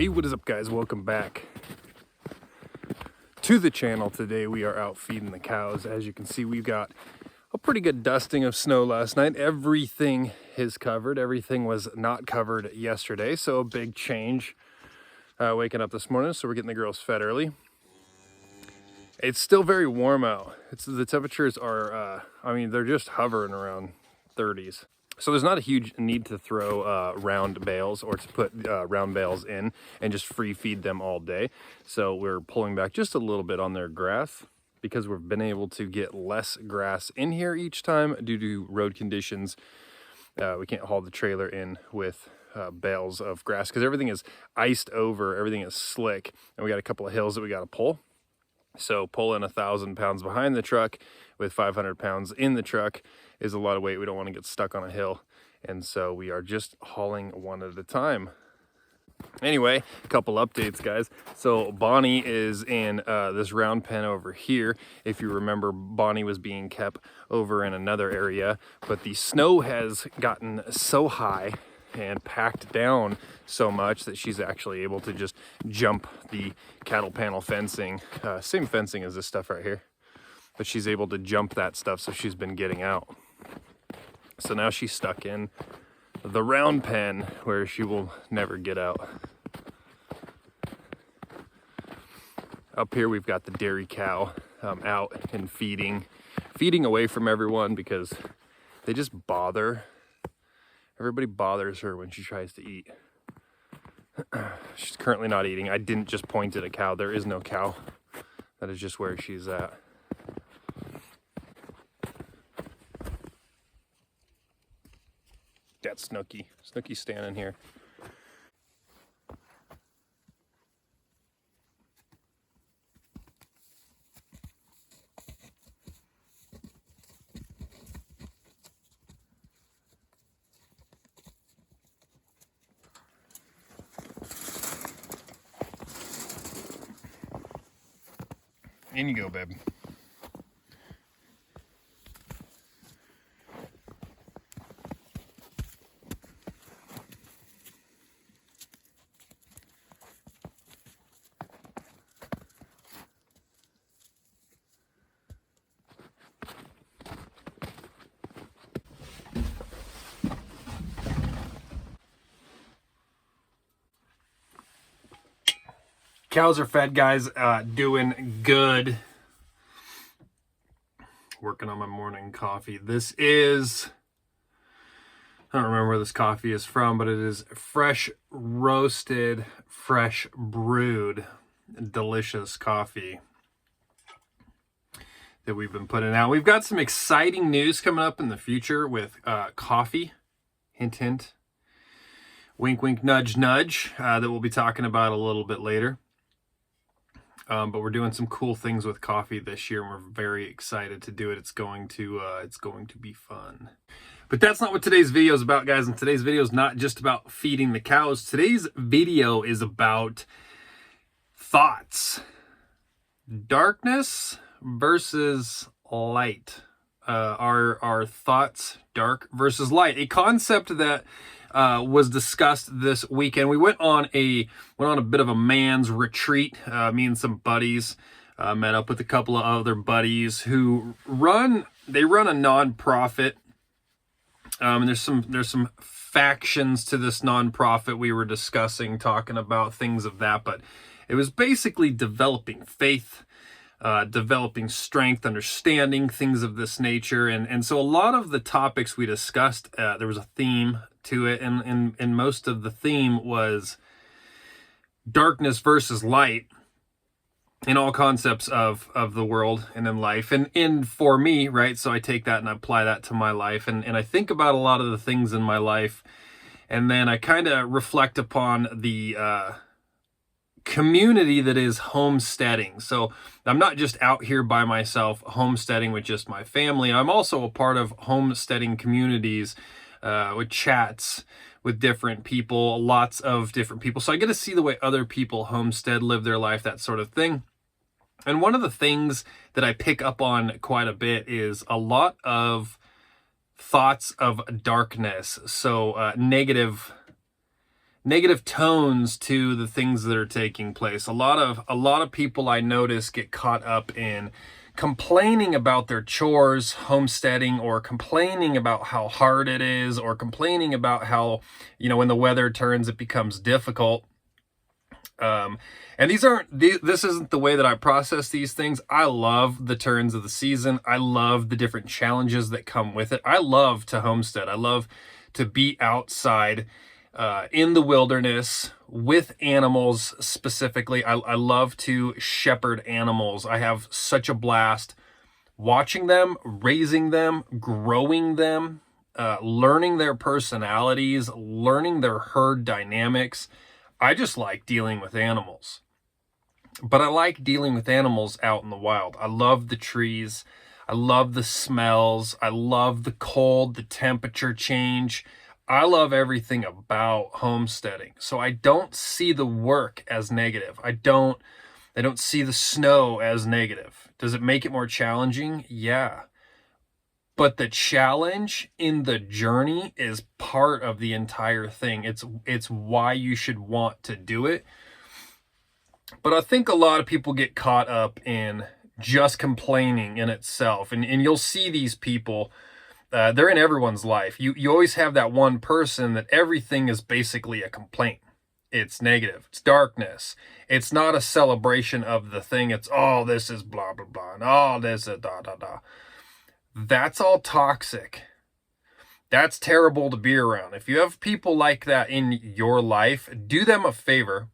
Hey, what is up, guys? Welcome back to the channel. Today we are out feeding the cows. As you can see, we got a pretty good dusting of snow last night. Everything is covered. Everything was not covered yesterday, so a big change waking up this morning. So we're getting the girls fed early. It's still very warm out. The temperatures are, I mean, they're just hovering around 30s. So there's not a huge need to throw round bales or to put round bales in and just free feed them all day. So we're pulling back just a little bit on their grass because we've been able to get less grass in here each time due to road conditions. We can't haul the trailer in with bales of grass because everything is iced over, everything is slick, and we got a couple of hills that we got to pull. So pulling 1,000 pounds behind the truck with 500 pounds in the truck is a lot of weight. We don't want to get stuck on a hill. And so we are just hauling one at a time. Anyway, a couple updates, guys. So Bonnie is in this round pen over here. If you remember, Bonnie was being kept over in another area, but the snow has gotten so high and packed down so much that she's actually able to just jump the cattle panel fencing, same fencing as this stuff right here, but she's able to jump that stuff, so she's been getting out. So now she's stuck in the round pen where she will never get out. Up here we've got the dairy cow out and feeding away from everyone because they just bother. Everybody bothers her when she tries to eat. She's currently not eating. I didn't just point at a cow. There is no cow. That is just where she's at. That's Snooky. Snooky's standing here. In you go, babe. Cows are fed, guys. Doing good. Working on my morning coffee. This is, I don't remember where this coffee is from, but it is fresh roasted, fresh brewed, delicious coffee that we've been putting out. We've got some exciting news coming up in the future with coffee. Hint, hint. Wink, wink, nudge, nudge. That we'll be talking about a little bit later. But we're doing some cool things with coffee this year, and we're very excited to do it. It's going to be fun. But that's not what today's video is about, guys. And today's video is not just about feeding the cows. Today's video is about thoughts. Darkness versus light. Our thoughts dark versus light? A concept that was discussed this weekend. We went on a bit of a man's retreat. Me and some buddies met up with a couple of other buddies who run a nonprofit. And there's some factions to this nonprofit we were discussing, talking about things of that, but it was basically developing faith, developing strength, understanding, things of this nature. And so a lot of the topics we discussed, there was a theme to it, and most of the theme was darkness versus light in all concepts of the world and in life. And for me, right, so I take that and I apply that to my life, and I think about a lot of the things in my life, and then I kind of reflect upon the community that is homesteading. So I'm not just out here by myself homesteading with just my family. I'm also a part of homesteading communities with chats with different people, lots of different people. So I get to see the way other people homestead, live their life, that sort of thing. And one of the things that I pick up on quite a bit is a lot of thoughts of darkness. So negative negative tones to the things that are taking place. A lot of people I notice get caught up in complaining about their chores, homesteading, or complaining about how hard it is, or complaining about how, when the weather turns, it becomes difficult. And this isn't the way that I process these things. I love the turns of the season. I love the different challenges that come with it. I love to homestead. I love to be outside in the wilderness with animals specifically. I love to shepherd animals. I have such a blast watching them, raising them, growing them, learning their personalities, learning their herd dynamics. I just like dealing with animals. But I like dealing with animals out in the wild. I love the trees. I love the smells. I love the cold, the temperature change. I love everything about homesteading. So I don't see the work as negative. I don't see the snow as negative. Does it make it more challenging? Yeah. But the challenge in the journey is part of the entire thing. It's why you should want to do it. But I think a lot of people get caught up in just complaining in itself. And you'll see these people, they're in everyone's life. You always have that one person that everything is basically a complaint. It's negative. It's darkness. It's not a celebration of the thing. It's, oh, this is blah, blah, blah. And oh, this is da, da, da. That's all toxic. That's terrible to be around. If you have people like that in your life, do them a favor.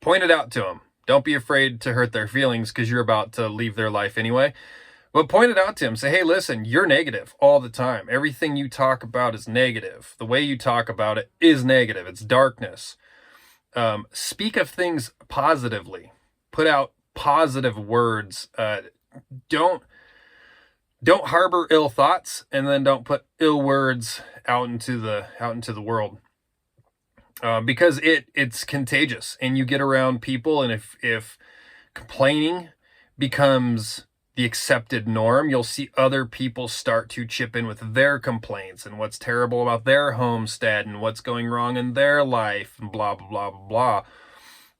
Point it out to them. Don't be afraid to hurt their feelings because you're about to leave their life anyway. But point it out to them. Say, hey, listen, you're negative all the time. Everything you talk about is negative. The way you talk about it is negative. It's darkness. Speak of things positively. Put out positive words. Don't harbor ill thoughts, and then don't put ill words out into the world. Because it's contagious, and you get around people, and if complaining becomes the accepted norm, you'll see other people start to chip in with their complaints and what's terrible about their homestead and what's going wrong in their life and blah, blah, blah, blah, blah.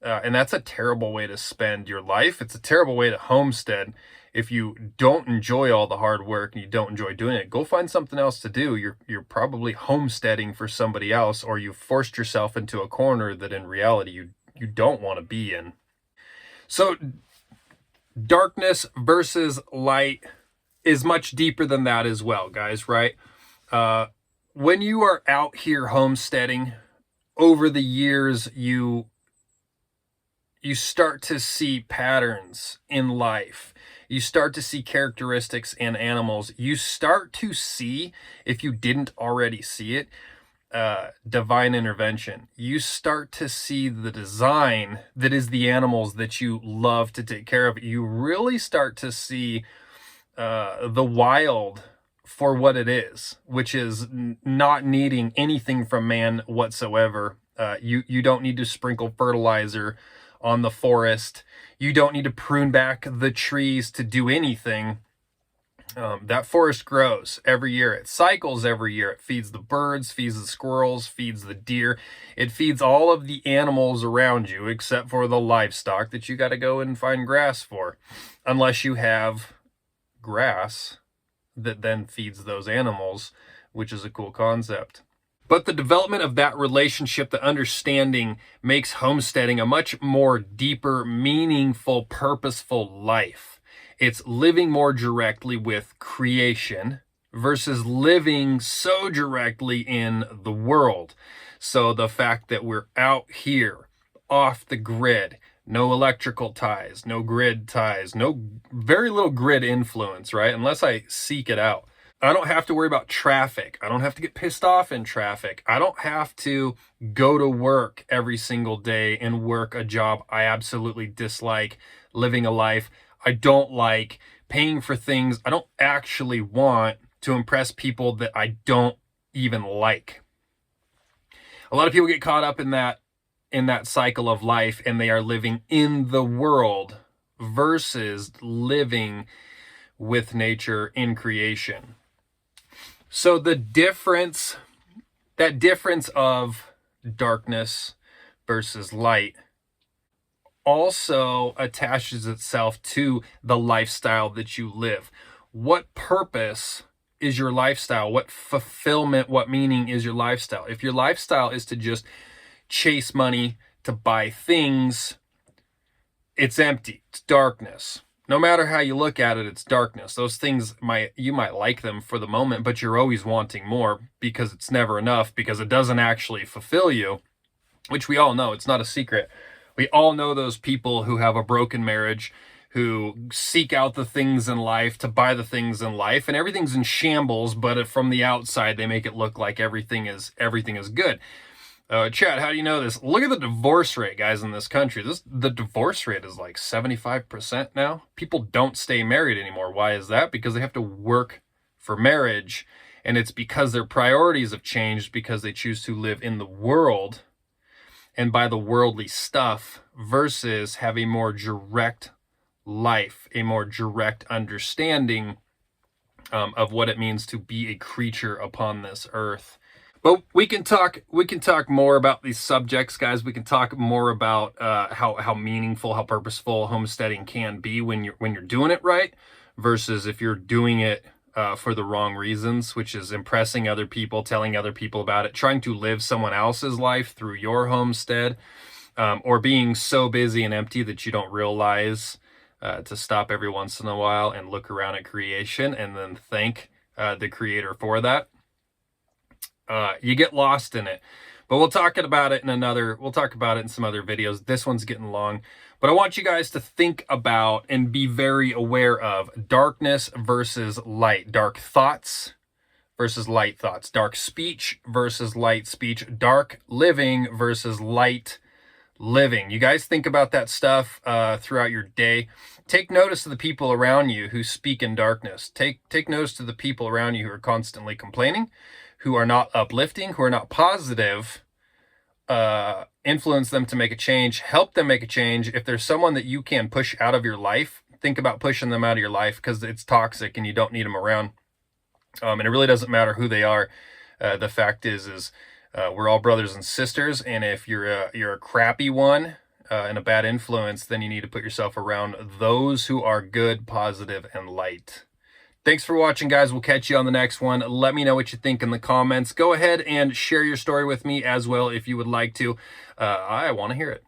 And that's a terrible way to spend your life. It's a terrible way to homestead. If you don't enjoy all the hard work and you don't enjoy doing it, go find something else to do. You're probably homesteading for somebody else, or you've forced yourself into a corner that in reality you don't want to be in. So darkness versus light is much deeper than that as well, guys, right? When you are out here homesteading, over the years, you start to see patterns in life. You start to see characteristics in animals. You start to see, if you didn't already see it, divine intervention. You start to see the design that is the animals that you love to take care of. You really start to see the wild for what it is, which is not needing anything from man whatsoever. You don't need to sprinkle fertilizer on the forest. You don't need to prune back the trees to do anything. That forest grows every year. It cycles every year. It feeds the birds, feeds the squirrels, feeds the deer. It feeds all of the animals around you, except for the livestock that you got to go and find grass for, unless you have grass that then feeds those animals, which is a cool concept. But the development of that relationship, the understanding, makes homesteading a much more deeper, meaningful, purposeful life. It's living more directly with creation versus living so directly in the world. So the fact that we're out here, off the grid, no electrical ties, no grid ties, very little grid influence, right? Unless I seek it out. I don't have to worry about traffic. I don't have to get pissed off in traffic. I don't have to go to work every single day and work a job I absolutely dislike, living a life I don't like, paying for things I don't actually want to impress people that I don't even like. A lot of people get caught up in that cycle of life, and they are living in the world versus living with nature in creation. So that difference of darkness versus light also attaches itself to the lifestyle that you live. What purpose is your lifestyle? What fulfillment, what meaning is your lifestyle? If your lifestyle is to just chase money, to buy things, it's empty. It's darkness. No matter how you look at it, it's darkness. Those things, you might like them for the moment, but you're always wanting more because it's never enough, because it doesn't actually fulfill you, which we all know. It's not a secret. We all know those people who have a broken marriage, who seek out the things in life to buy the things in life, and everything's in shambles, but from the outside, they make it look like everything is good. Chad, how do you know this? Look at the divorce rate, guys, in this country. The divorce rate is like 75% now. People don't stay married anymore. Why is that? Because they have to work for marriage, and it's because their priorities have changed, because they choose to live in the world and buy the worldly stuff versus have a more direct life, a more direct understanding of what it means to be a creature upon this earth. But we can talk more about these subjects, guys. We can talk more about how meaningful, how purposeful homesteading can be when you're doing it right, versus if you're doing it for the wrong reasons, which is impressing other people, telling other people about it, trying to live someone else's life through your homestead, or being so busy and empty that you don't realize to stop every once in a while and look around at creation and then thank the Creator for that. You get lost in it. But we'll talk about it in some other videos. This one's getting long. But I want you guys to think about and be very aware of darkness versus light. Dark thoughts versus light thoughts. Dark speech versus light speech. Dark living versus light living. You guys think about that stuff throughout your day. Take notice of the people around you who speak in darkness. Take notice of the people around you who are constantly complaining, who are not uplifting, who are not positive. Influence them to make a change. Help them make a change. If there's someone that you can push out of your life, think about pushing them out of your life, because it's toxic and you don't need them around. And it really doesn't matter who they are. The fact is we're all brothers and sisters, and if you're a crappy one and a bad influence, then you need to put yourself around those who are good, positive, and light. Thanks for watching, guys. We'll catch you on the next one. Let me know what you think in the comments. Go ahead and share your story with me as well if you would like to. I want to hear it.